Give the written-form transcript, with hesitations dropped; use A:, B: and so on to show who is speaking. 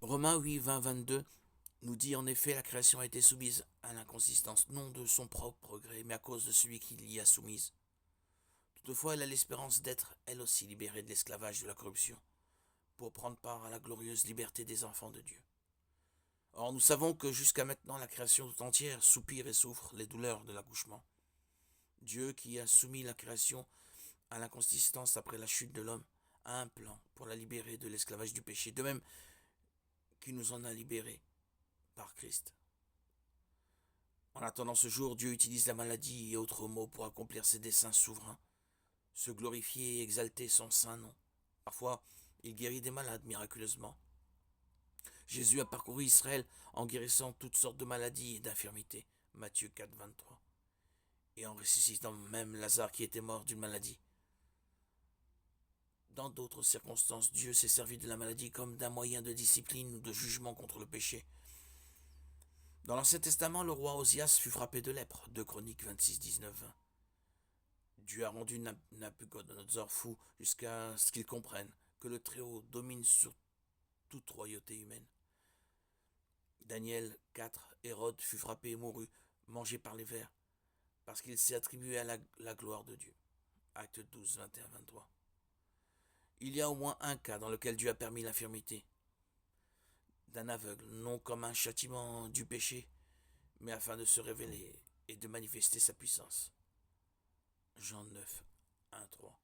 A: Romains 8, 20, 22 nous dit en effet la création a été soumise à l'inconsistance, non de son propre gré, mais à cause de celui qui l'y a soumise. Toutefois, elle a l'espérance d'être, elle aussi, libérée de l'esclavage de la corruption, pour prendre part à la glorieuse liberté des enfants de Dieu. Or, nous savons que jusqu'à maintenant, la création tout entière soupire et souffre les douleurs de l'accouchement. Dieu, qui a soumis la création à l'inconsistance après la chute de l'homme, a un plan pour la libérer de l'esclavage du péché, de même qu'il nous en a libérés par Christ. En attendant ce jour, Dieu utilise la maladie et autres maux pour accomplir ses desseins souverains, se glorifier et exalter son saint nom. Parfois, il guérit des malades miraculeusement. Jésus a parcouru Israël en guérissant toutes sortes de maladies et d'infirmités. Matthieu 4, 23. Et en ressuscitant même Lazare qui était mort d'une maladie. Dans d'autres circonstances, Dieu s'est servi de la maladie comme d'un moyen de discipline ou de jugement contre le péché. Dans l'Ancien Testament, le roi Osias fut frappé de lèpre, 2 Chroniques 26, 19, 20. Dieu a rendu Nabucodonosor fou jusqu'à ce qu'il comprenne que le Très-Haut domine sur toute royauté humaine. Daniel 4, Hérode fut frappé et mourut, mangé par les vers, parce qu'il s'est attribué à la gloire de Dieu. Acte 12, 21, 23. Il y a au moins un cas dans lequel Dieu a permis l'infirmité d'un aveugle, non comme un châtiment du péché, mais afin de se révéler et de manifester sa puissance. Jean 9, 1, 3.